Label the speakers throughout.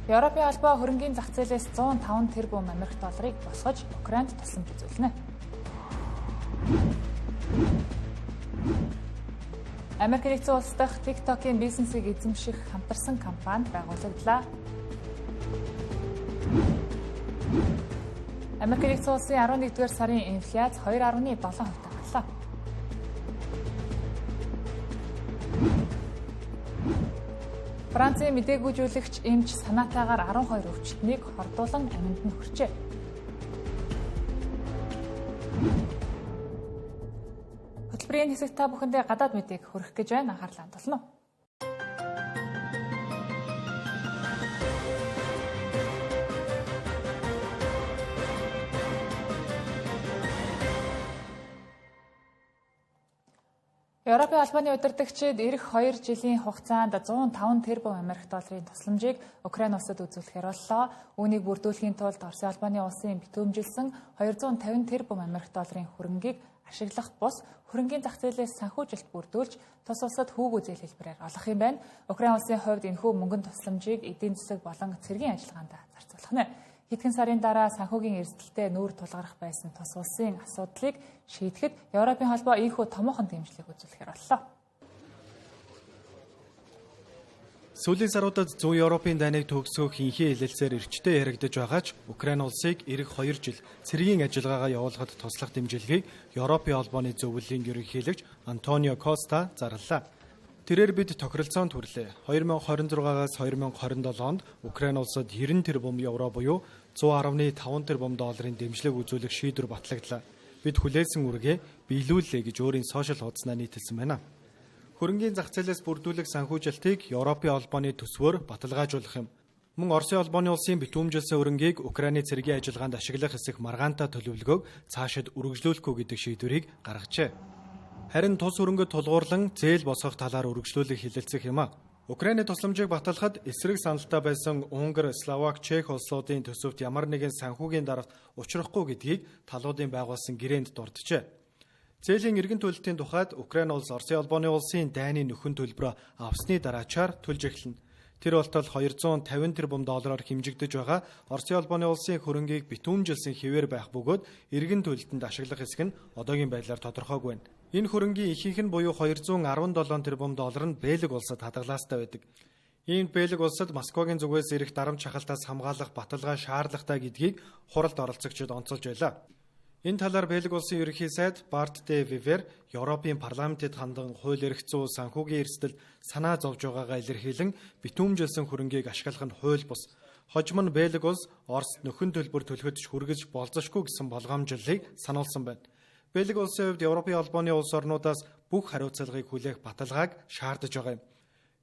Speaker 1: Европын албаа хөрөнгийн зах зээлээс 105 тэрбум Америк долларыг босгож Украинд тусламж үзүүлнэ. Америк нэгдсэн улс дахь TikTok-ийн бизнесийг эзэмших хамтарсан компани байгуулагдлаа. Америк нэгдсэн улсын 11-р сарын инфляц 2.7% таглалаа. Францын мэдээгүйжүүлэгч эмч санаатайгаар 12 өвчтнийг хордуулан амьд нь хүрчээ. Хөтөлбөрийн хэсэгт та бүхэндээ гадаад мэдээг хүргэх гэж байна. Анхаарлаа хандуулна уу? Европын албаны удирдагчид эх 2 жилийн хугацаанд 105 тэрбум Америк долларын тусламжийг Украин улсад үзүүлэхээр боллоо. Үүнийг бүрдүүлэхийн тулд Оросын албаны улсын битүүмжилсэн 250 тэрбум Америк долларын хөрөнгийг ашиглах бус хөрөнгийн зах зээлээс санхүүжилт бүрдүүлж тус улсад хүүгүү зээл хэлбэрээр олох юм байна. Украин улсын хувьд энэхүү мөнгөн тусламжийг эдийн засаг болон цэргийн ажиллагаанд зарцуулах нь. Хэдхэн сарын дараа санхүүгийн эрсдэлтэй нүүр тулгарах байсан тус улсын асуудлыг шийдэхэд Европын холбоо ийхүү томоохон дэмжлэг үзүүлэхээр боллоо.
Speaker 2: Сүүлийн саруудад зүүн Европын дайныг төгсгөх инхээ хэлэлцээр эрчтэй яригдж байгаа ч Украин улсыг эх 2 жил цэргийн ажиллагаагаа явуулахад туслах дэмжлэгийг Европын холбооны зөвлөлийн ерөнхийлөгч Антонио Коста зарлалаа. Тэрээр бид тохиролцоонд хүрлээ. 2026-аас 2027 онд Украин улсад 90 тэрбум евро буюу 110.5 тэрбум долларын дэмжлэг үзүүлэх шийдвэр батлагдлаа. Бид хүлээсэн үргээ биелүүллээ гэж өөрийн сошиал хуудаснаа нийтэлсэн байна. Хөрөнгийн зах зээлээс бүрдүүлэх санхүүжилтийг Европын холбооны төсвөөр баталгаажуулах юм. Мөн Оросын албаны улсын битүүмжилсэн хөрөнгийг Украины цэргийн ажиллагаанд ашиглах хэсэг маргаантай төлөвлөгөөг цаашид үргэлжлүүлэх үү гэдэг шийдвэрийг гаргажээ. Харин тус хөрөнгөд тулгуурлан зээл босгох талаар үргэлжлүүлэх хэлэлцэх юм а. Украины тусламжийг баталахад эсрэг саналтай байсан Унгар, Словак, Чех улсуудын төсөвт ямар нэгэн санхүүгийн даралт учрахгүй гэдгийг талуудын байгуулсан гэрээнд дурджээ. Зээлийн эргэн төлөлтийн тухайд Украин улс Оросын албаны улсын дайны нөхөн төлбөрөө авсны дараачаар төлж эхэлнэ. Тэр болтол 250 тэрбум доллараар хэмжигдэж байгаа Оросын албаны улсын хөрөнгийг битүүмжилсэн хэвээр байх бөгөөд эргэн төлөлтөнд ашиглах хэсэг нь одоогийн байдлаар тодорхойгүй байна. Энэ хөрөнгийн ихэнх нь буюу 217 тэрбум доллар нь Бельги улсад хадгалаастай байдаг. Иймд Бельги улсад Москвагийн зүгээс ирэх дарамт шахалтаас хамгаалах баталгаа шаардлагатай гэдгийг хуралд оролцогчид онцолж байлаа. Энэ талаар Бельги улсын ерөнхий сайд Барт де Вивер Европын парламентэд хандан хууль эрх зүй санхүүгийн эрсдэлд санаа зовж байгаагаа илэрхийлэн битүүмжилсэн хөрөнгийг ашиглах нь хууль бус. Хожим нь Бельги улс Оросд нөхөн төлбөр төлөхөд хүргэж болзошгүй гэсэн болгоомжлолыг сануулсан байна. Бельги улсын хувьд Европын холбооны улс орнуудаас бүх хариуцлагыг хүлээх баталгааг шаардаж байгаа юм.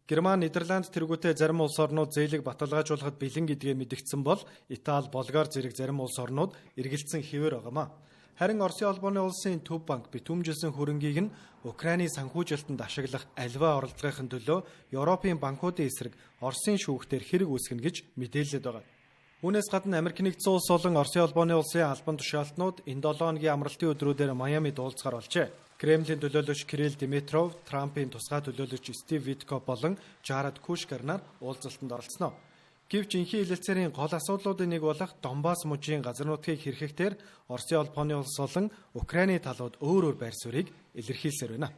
Speaker 2: Герман, Нидерланд тэргүүтээ зарим улс орнууд зээлийг баталгаажуулахад бэлэн гэдгээ мэдгдсэн бол Итали, Болгар зэрэг зарим улс орнууд эргэлзсэн хэвээр байгаамаа. Харин Оросын албаны улсын төв банк битүүмжилсэн хөрөнгийг нь Украины санхүүжилтанд ашиглах альва оролцоогын төлөө Европын банкуудын эсрэг Оросын шүүхтээр хэрэг үүсгэнэ гэж мэдээлэлд байгаа. Үүнээс гадна Америк нэгдсэн улс болон Оросын албаны улсын албан тушаалтнууд энэ 7 хоногийн амралтын өдрүүдээр Майамид уулзгаар болжээ. Кремлийн төлөөлөгч Кирилл Димитров, Трампын тусгай төлөөлөгч Стив Витков болон Жаред Кушнер нар уулзалтанд оролцсноо. Гэвч инхий хэлэлцээрийн гол асуудлуудын нэг болох Донбасс мужийн газар нутгийг хэрхэхтэр Оросын албаны улс болон Украины талууд өөр байр суурийг илэрхийлсээр байна.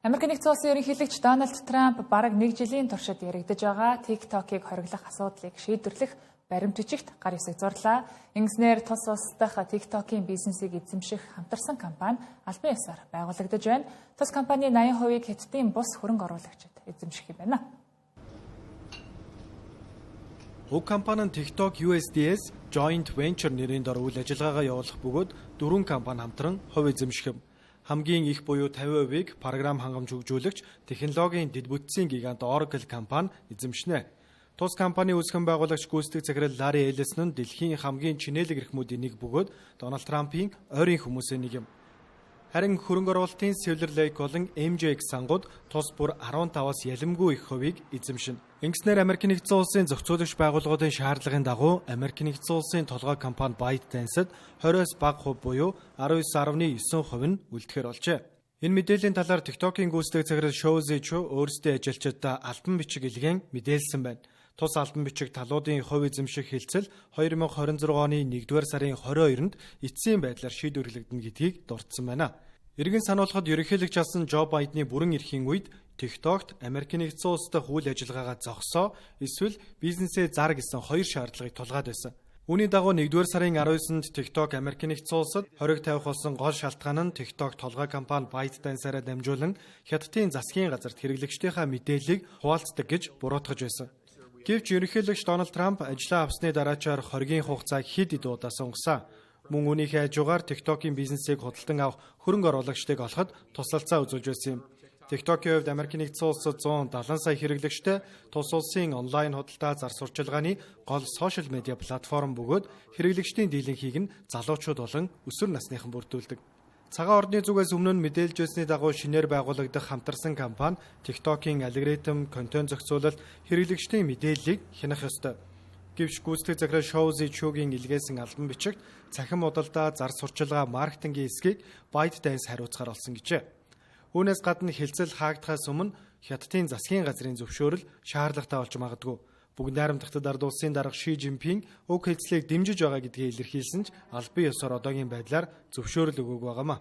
Speaker 1: Америк нэгдсэн улсын ерөнхийлөгч Дональд Трамп бараг 1 жилийн туршид яригдж байгаа TikTok-ыг хориглох асуудлыг шийдвэрлэх баримт бичигт гар хэсэг зурлаа. Ингэснээр тус улс дахь TikTok-ийн бизнесийг эзэмших хамтарсан компани албан ёсоор байгуулагдаж байна. Тус компани 80%-ийг Хятадын бус хөрөнгө оруулагчид эзэмших юм байна.
Speaker 2: Уг компани нь TikTok USDS Joint Venture нэрийн дор үйл ажиллагаагаа явуулах бөгөөд 4 компани хамтран хувь эзэмших юм. Хамгийн их буюу 50%-ийг програм хангамж хөгжүүлэгч технологийн дэд бүтцийн гигант Oracle компани эзэмшнэ. Тус компани үүсгэн байгуулагч гүйцэтгэх захирал Ларри Эллисон нь дэлхийн хамгийн чинээлэг эрхмүүдийн нэг бөгөөд Дональд Трампын ойрын хүмүүсийн нэг юм. Харин хөрөнгө оруулалтын Silver Lake болон MJX сангууд тус бүр 15-аас ялимгүй их хувийг эзэмшинэ. Ингэснээр Америк нэгдсэн улсын зохицуулагч байгууллагуудын шаардлагын дагуу Америк нэгдсэн улсын толгой компани ByteDance-д 20-с бага хувь буюу 19.9% нь үлдэхээр болжээ. Энэ мэдээллийн талаар TikTok-ийн гүйцэтгэх захирал Шоузи Чу өөрсдөө ажилчдаа албан бичиг илгээн мэдээлсэн байна. Тус албан бичиг талуудын хувь эзэмших хэлцэл 2026 оны 1-р сарын 22-нд эцсийн байдлаар шийдвэрлэгдэнэ гэдгийг дурдсан байна. Иргэн сануулгад ерөнхийлөгч асан Жо Байдны бүрэн эрхийн үед TikTok-т Америкийн нэгдсэн улс дахь үйл ажиллагаагаа зогсоо эсвэл бизнесээ зар гэсэн хоёр шаардлагыг тулгаад байсан. Үүний дагуу 1-р сарын 19-нд TikTok Америкийн нэгдсэн улсад хориг тавих болсон гол шалтгаан нь TikTok толгой компани ByteDance-аараа дамжуулан Хятадын засгийн газарт хэрэглэгчдийнхээ мэдээллийг хуваалцдаг гэж буруутгаж байсан. Гэвч ерөнхийлөгч Дональд Трамп ажлаа авсны дараачаар хоригийн хугацааг хэд удаа сунгасан. Мөн үүнийхээ хажуугаар TikTok-ийн бизнесийг худалдан авах хөрөнгө оруулагчдыг олоход тусалцаа үзүүлж байсан юм. TikTok-ийн хувьд Америкийн нэгдсэн улсад 170 сая хэрэглэгчтэй тус улсын онлайн худалдаа зар сурчилгааны гол сошиал медиа платформ бөгөөд хэрэглэгчдийн дийлэнхийг нь залуучууд болон өсвөр насныхан бүрдүүлдэг. Цагаан ордны зүгээс өмнө нь мэдээлж байсны дагуу шинээр байгуулагдах хамтарсан компани TikTok-ийн алгоритм, контент зохицуулалт, хэрэглэгчдийн мэдээллийг хянах ёстой. Гэвч гүйцэтгэх захирал Шоузи Чугийн илгээсэн албан бичигт цахим худалдаа, зар сурчилгаа, маркетингийн эсгийг ByteDance хариуцахаар болсон гэжээ. Үүнээс гадна хэлцэл хаагдахаас өмнө Хятадын засгийн газрын зөвшөөрөл шаардлагатай болж магадгүй. Бүгд найрамдахтад ард улсын дарга Ши Жинпинг уг хэлцлийг дэмжиж байгаа гэдгийг илэрхийлсэн ч албан ёсоор одоогийн байдлаар зөвшөөрөл өгөөгүй байгаамаа.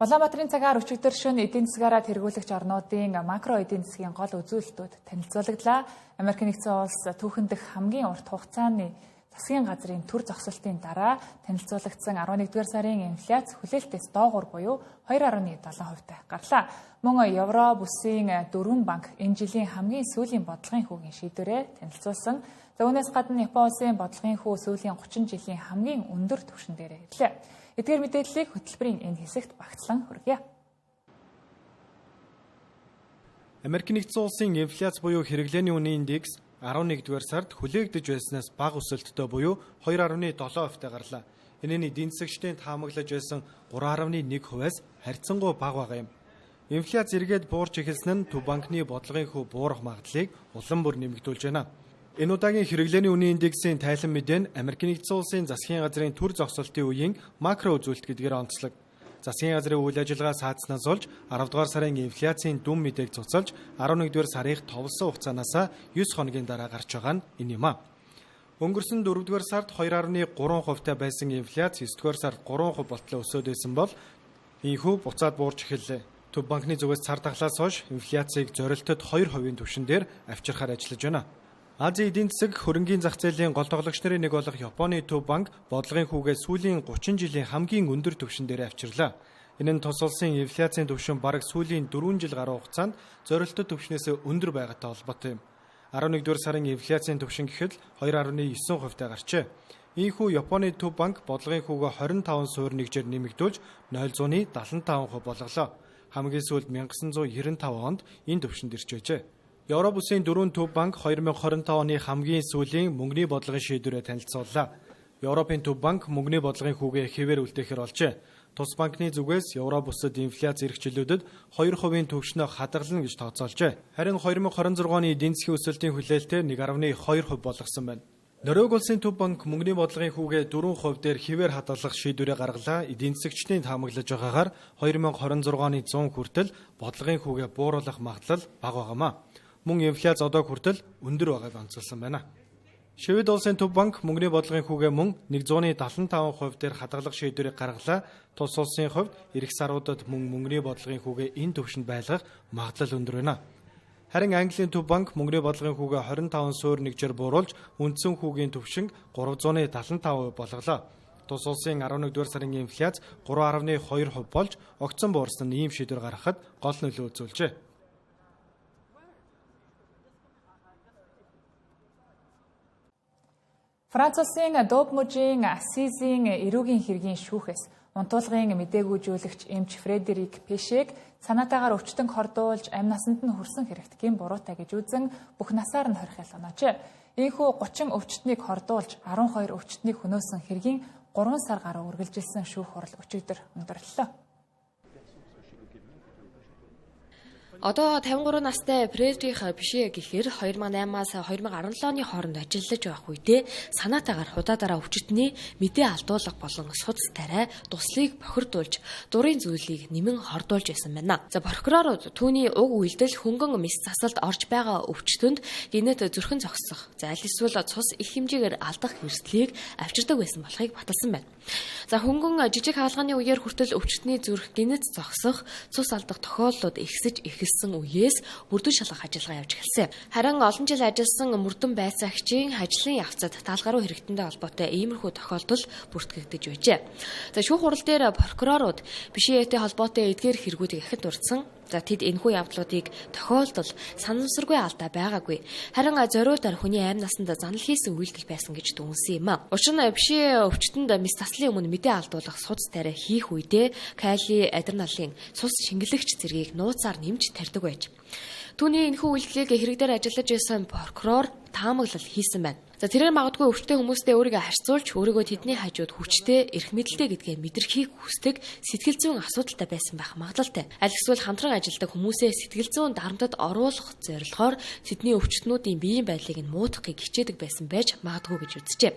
Speaker 1: Улаанбаатарын цагаар өчигдөр шөнө эдийн засгаараа тэргүүлэгч орнуудын макро эдийн засгийн гол үзүүлэлтүүд танилцуулагдлаа. Америкийн нэгдсэн улс түүхэн дэх хамгийн урт хугацааны засгийн газрын төр зогсолтын дараа танилцуулагдсан 11-р сарын инфляц хүлээлтээс доогуур буюу 2.7%-тай гарлаа. Мөн Евро бүсийн 4 банк энэ жилийн хамгийн сүүлийн бодлогын хүүгийн шийдвэрээ танилцуулсан. Үүнээс гадна Япон улсын бодлогын хүү сүүлийн 30 жилийн хамгийн өндөр түвшин дээр ирлээ. Эдгээр мэдээллийг хөтөлбөрийн энэ хэсэгт багтлан хүргье.
Speaker 2: Америкийн нэгдсэн улсын инфляц буюу хэрэглээний үнийн индекс 11-р сард хүлээгдэж байснаас бага өсөлттэй буюу 2.7%-тай гарлаа. Энэ нь эдийн засгчдын таамаглаж байсан 3.1%-аас харьцангуй бага байгаа юм. Инфляц эргээд буурч эхэлсэн нь Төв банкны бодлогын хүү буурах магадлалыг улам бүр нэмэгдүүлж байна. Энэ удаагийн хэрэглээний үнийн индексийн тайлан мэдээ нь Америкийн нэгдсэн улсын засгийн газрын төр зогсолтын үеийн макро үзүүлэлт гэдгээр онцлог. Засгийн газрын үйл ажиллагаа саацнаас олж 10-р сарын инфляцийн дүн мэдээг цуцалж 11-р сарыг товлсон хугацаанаас 9 хоногийн дараа гарч байгаа нь энэ юм а. Өнгөрсөн 4-р сард 2.3%-тай байсан инфляц 9-р сард 3% болтлоо өсөд байсан бол ийхүү буцаад буурч эхэллээ. Төв банкны зүгээс цар тахлаас хойш инфляцийг зорилтод 2% түвшин дээр авчирхаар ажиллаж байна. Азийн эдийн засаг хөрөнгийн зах зээлийн гол тоглогч нарын нэг болох Японы Төв банк бодлогын хүүгээ сүүлийн 30 жилийн хамгийн өндөр түвшин дээр авчирлаа. Энэ нь тус улсын инфляцийн түвшин бараг сүүлийн 4 жил гаруй хугацаанд зорилттой түвшнээс өндөр байгаатай холбоотой юм. 11-р сарын инфляцийн түвшин гэхэд 2.9%-тай гарчээ. Ийхүү Японы Төв банк бодлогын хүүгээ 25 суурь нэгжээр нэмэгдүүлж 0.75% болголоо. Хамгийн сүүлд 1995 онд энэ түвшинд ирж байжээ. Евро бүсийн 4 Төв банк 2025 оны хамгийн сүүлийн мөнгөний бодлогын шийдвэрээ танилцууллаа. Европын Төв банк мөнгөний бодлогын хүүгээ хэвээр үлдээхээр олжээ. Тус банкны зүгээс Евро бүсэд инфляц ирэх жилүүдэд 2% түвшнөө хадгална гэж тооцоолжээ. Харин 2026 оны эдийн засгийн өсөлтийн хүлээлтээр 1.2% болгосон байна. Норвеги улсын Төв банк мөнгөний бодлогын хүүгээ 4% дээр хэвээр хадгалах шийдвэрээ гаргалаа. Эдийн засгчдын таамаглаж байгаагаар 2026 оны 100 хүртэл бодлогын хүүгээ бууруулах магадлал бага байгаамаа. Мөн инфляц одоо хүртэл өндөр байгааг онцолсон байна. Швед улсын Төв банк мөнгөний бодлогын хүүгээ мөн 175% дээр хадгалах шийдвэрийг гаргалаа. Тус улсын хувьд эх саруудад мөнгөний бодлогын хүүгээ энэ түвшинд байлгах магадлал өндөр байна. Харин Английн Төв банк мөнгөний бодлогын хүүгээ 25 суурь нэгжээр бууруулж үндсэн хүүгийн түвшин 375% болголоо. Тус улсын 11-р сарын инфляц 3.2% болж огцон буурсан ийм шийдвэр гаргахад гол нөлөө үзүүлжээ.
Speaker 1: Франц улсын Дуб мужийн Ассизийн эрүүгийн хэргийн шүүхээс унтуулгын мэдээгүйжүүлэгч эмч Фредерик Пешег санаатаагаар өвчтөн хордуулж амь насанд нь хүрсэн хэрэгтгийн буруутай гэж үзэн бүх насаар нь хорих ялганаачээ. Ийхүү 30 өвчтнийг хордуулж 12 өвчтнийг хөнөөсөн хэргийн 3 сар гаруй үргэлжилсэн шүүх хурал өчигдөр өндөрлөлөө.
Speaker 3: Одоо 53 настай Фредрих Пише гэхээр 2008-аас 2017 оны хооронд ажиллаж байх үедээ санаатаагаар худаадараа өвчтөний мэдээ алдуулга болон судас тариа туслыг бохирдуулж дурын зүйлийг нэмэн хордуулж байсан байна. За прокурорууд түүний уг үйлдэл хөнгөн мис засалд орж байгаа өвчтөнд генет зүрхэн зогсох, за аль эсвэл цус их хэмжээгээр алдах эрсдлийг авчирдаг байсан болохыг баталсан байна. За хөнгөн жижиг хаалганы үеэр хүртэл өвчтөний зүрх генет зогсох, цус алдах тохиолдлууд ихсэж эхэлсэн үеэс бүрдүүн шалгах ажиллагаа явж эхэлсэн. Харин олон жил ажилласан мөрдөн байцаагчийн ажлын явцад талгаруу хэрэгтэндээ холбоотой иймэрхүү тохиолдол бүртгэгдэж байжээ. За шүүх хурал дээр прокурорууд Пишетэй холбоотой эдгээр хэрэгүүдийг ахид дурдсан. За тэд энэхүү явдлуудыг тохиолдол санамсаргүй алдаа байгаагүй. Харин зориултаар хүний амь насанд занал хийсэн үйлдэл байсан гэж дүнсэн юм а. Учир нь Пише өвчтөнд мис заслын өмнө мэдээ алдуулах судас тариа хийх үедээ кали адреналин цус шингэлэгч зэргийг нууцаар нэмж тарьдаг байж. Түүний энэхүү үйлдэлийг хэрэг дээр ажиллаж байсан прокурор таамаглал хийсэн байна. За тэрээр магадгүй өвчтэй хүмүүстэй өөрийгөө харьцуулж өөрийгөө тэдний хажууд хүчтэй, эрх мэдэлтэй гэдгээ мэдрэхийг хүсдэг сэтгэл зүйн асуудалтай байсан байх магадлалтай. Аль эсвэл хамтран ажилладаг хүмүүсээ сэтгэл зүйн дарамтад оруулах зорилгоор тэдний өвчтнүүдийн биеийн байдлыг нь муутгахыг хичээдэг байсан байж магадгүй гэж үзжээ.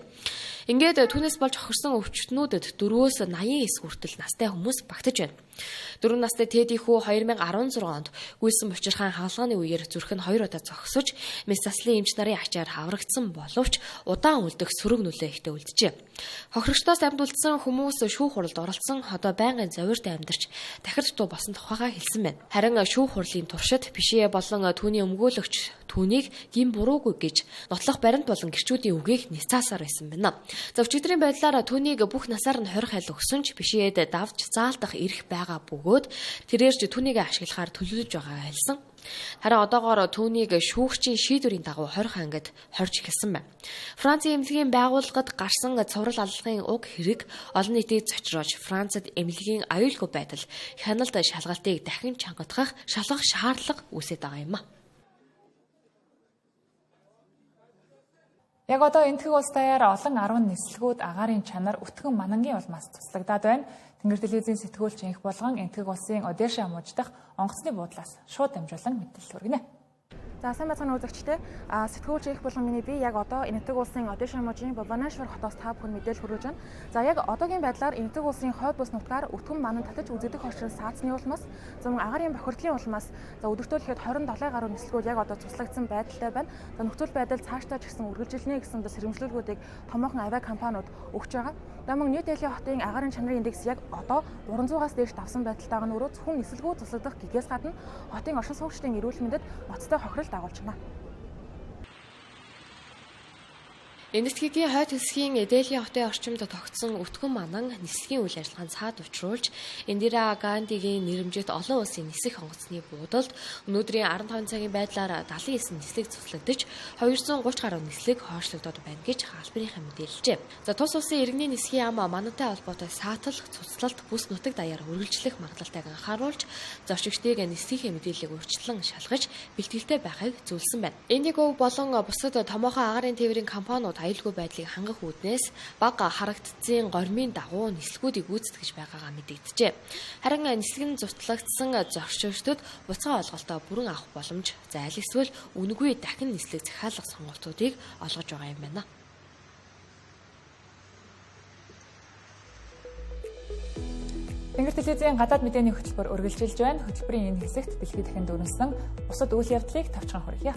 Speaker 3: Ингээд түүнээс болж хохирсон өвчтнүүдэд 4-өөс 89 хүртэл настай хүмүүс багтаж байна. 4 настай Теди хүү 2016 онд гүйсэн бочирхан хаалганы үеэр зүрх нь 2 удаа зогсож, мис заслын эмч нарын ачаар хаврагдсан боловч удаан үлдэх сөрөг нөлөө ихтэй үлджээ. Хохирогчдоос амьд үлдсэн хүмүүс шүүх хуралд оролцсон, одоо байнгын зовирт амьдарч дахир дутуу болсон тухайгаа хэлсэн байна. Харин шүүх хурлын туршид Пише болон түүний өмгөөлөгч түүнийг гин буруугүй гэж нотлох баримт болон гэрчүүдийн үгийг няцаасаар байсан байна. За өчигдрийн байдлаар түүнийг бүх насаар нь 20 хайл өгсөн ч Пишед давж заалдах эрх байгаа бөгөөд тэрээрч түүнийг ашиглахаар төлөвлөж байгаагаа хэлсэн. Харин одоогоор түүнийг шүүгчийн шийдвэрийн дагуу 20 ангид хорж эхэлсэн байна. Францын эмнэлгийн байгууллагад гарсан цуврал аллагын уг хэрэг олон нийтийг зочроож Францад эмнэлгийн аюулгүй байдал хяналт шалгалтыг дахин чангатгах шалгах шаардлага үүсэж байгаа юм а.
Speaker 1: Яг одоо энэтхэг улс даяар олон 10 нислэгүүд агаарын чанар өтгөн манангийн улмаас туслагдаад байна. Тэнгэр телевизийн сэтгүүлч инх болгон энэтхэг улсын Одеша мужид дахь онгоцны буудлаас шууд дамжуулан мэдээлэл хүргэнэ.
Speaker 4: За сайн байцгаана үзэгчдээ. Сэтгүүлч их болон миний би яг одоо энэтхэг улсын Одеша мужийн Бабанашвар хотоос та бүхэн мэдээлэл хүргэж байна. За яг одоогийн байдлаар энэтхэг улсын хойд бус нутгаар өтгөн манан татаж үзэгдэх орчин саацны улмаас зөвхөн агаарын бохирдлын улмаас за өдөртөөлөхэд 27 гаруй нислэгүүд яг одоо туслагдсан байдалтай байна. За нөхцөл байдал цаашдаа ч гэсэн үргэлжилнэ гэсэн сэрэмжлүүлгүүдийг томоохон авиакомпаниуд өгч байгаа. Дамон Нью Дели хотын агаарын чанарын индекс яг одоо 300-аас дээш давсан байдалтайгаа нөрөө зөвхөн нислэгүүд туслагдах гэгээс гадна хотын оршин суугчдын эрүүл мэндэд ноцтой хохирол дагуулж байна.
Speaker 3: Энэтхэгийн хойд хэсгийн Дели хотын орчимд тогтсон өтгөн манан нислэгийн үйл ажиллагаанд цаад учруулж Индира Гандигийн нэрэмжит олон улсын нисэх онгоцны буудалд өнөөдрийн 15 цагийн байдлаар 79 нислэг цуслагдж 230 гаруй нислэг хойшлогдоод байна гэж халбарынхан мэдээлжээ. За тус улсын иргэний нисхийн ам манантай холбоотой саатал, цуцлалт, бүс нутаг даяар үргэлжлэх магадлалтайг анхааруулж зорчигчдыг нислэгийн мэдээллийг урьдчилан шалгаж бэлтгэлтэй байхыг зөвлөсөн байна. Индиго болон бусад томоохон агаарын тээврийн компаниуд аюулгүй байдлыг хангах үүднээс бага харагдцын гормын дагуу нислэгүүдийг гүйцэтгэж байгаагаа мэдэгджээ. Харин нислэг нь зутлагдсан зорчигчдод буцаа олголтоо бүрэн авах боломж, за аль эсвэл үнэгүй дахин нислэг захиалах сонголтуудыг олгож байгаа юм байна.
Speaker 1: Тэнгэр телевизийн гадаад мэдээний хөтөлбөр үргэлжилж байна. Хөтөлбөрийн энэ хэсэгт дэлхийд дахин дүүрсэн бусад үйл явдлыг товчхон хүргье.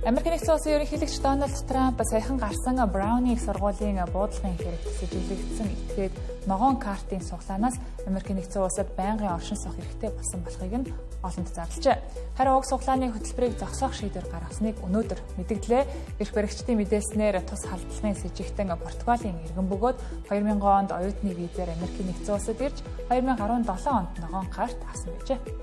Speaker 1: Америкийн нэгдсэн улсын ерөнхийлөгч Дональд Трамп саяхан гарсан Брауни их сургуулийн буудлагын хэрэг сэжиглэгдсэн этгээд ногоон картын суглаанаас Америкийн нэгдсэн улсад байнгын оршин суух хэрэгтэй болсон болохыг нь олонд зарлажээ. Харин уг суглааны хөтөлбөрийг зогсоох шийдвэр гаргасныг өнөөдөр мэдэгдлээ. Эрх баригчдын мэдээснээр тус халдлагын сэжигтэн Португалийн иргэн бөгөөд 2000 онд оюутны визээр Америкийн нэгдсэн улсад ирж 2017 онд ногоон карт авсан байжээ.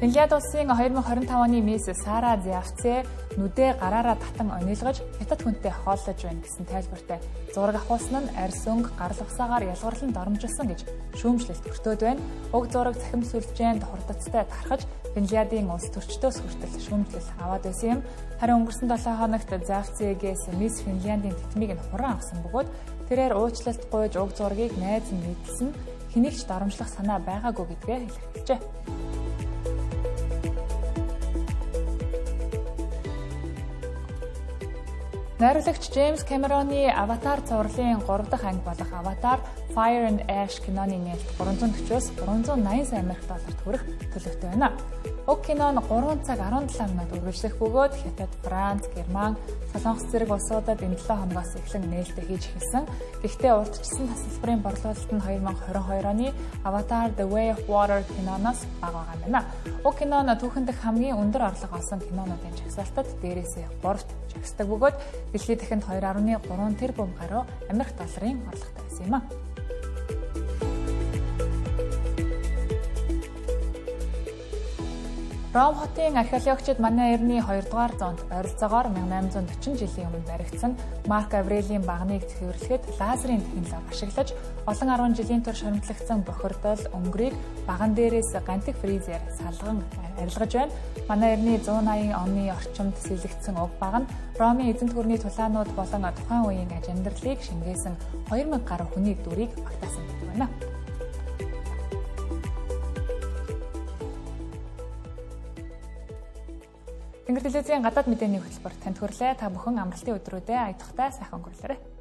Speaker 1: Финлянд улсын 2025 оны мисс Сара Зяфцэ нүдээ гараараа татан онилгож хятад хүнтэй хооллож байна гэсэн тайлбартай зураг авахулсан нь арьс өнгө гарал усаагаар ялгарлан доромжилсан гэж шүүмжлэлт өртөөд байна. Уг зураг цахим сүлжээнд хурдацтай тархаж Финляндийн улс төрчдөөс хүртэл шүүмжлэл аваад байсан юм. Харин өнгөрсөн 7 хоногт Зяфцэгээс мисс Финляндийн титмийг нь хуран авсан бөгөөд тэрээр уучлалт гуйж уг зургийг найз нь мэдсэн хэнийг ч доромжлох санаа байгаагүй гэдгээ илэрхийлжээ. Найруулагч Джеймс Кэмероны Аватар цувралын 3 дахь анги болох Аватар Fire and Ash киноны нээлт 340-оос 380 сая $, хүрэх төлөвтэй байна. Уг кино нь 3 цаг 17 минут үргэлжлэх бөгөөд Хятад, Франц, Герман, Солонгос зэрэг улсуудад энэ 7 хоногоос эхлэн нээлттэй хийж эхэлсэн. Гэхдээ урдчилсан тасалбарын борлуулалт нь 2022 оны Avatar The Way of Water киноноос бага байгаа юм байна. Уг кино нь түүхэн дэх хамгийн өндөр орлого олсон кинонуудын жагсаалтад дээрээсээ 3-т жагсдаг бөгөөд дэлхийд дахинд 2.3 тэрбум гаруй $, орлоготой байсан юм а. Ром хотын археологчид манай эртний 2 дугаар зуунд ойролцоогоор 1840 жилийн өмнө баригдсан Марк Аврелийн багныг цэвэрлэхэд лазерын технологи ашиглаж олон 10 жилийн турш хоримтлагдсан бохирдол өнгөрийг баган дээрээс гантик фризер салган арилгаж байна. Манай эртний 180 оны орчимд сэлэгдсэн уг баг нь Ромын эзэнт гүрний тулаанууд болон тухайн үеийн ажиндэрлыг шингээсэн 2000 гаруй хүний дүрийг багтаасан гэдэг байна. Тэнгэр телевизийн гадаад мэдээний хөтөлбөр танд хүрлээ. Та бүхэн амралтын өдрүүдэд аятахтай сайхан өнгөрүүлээрэй.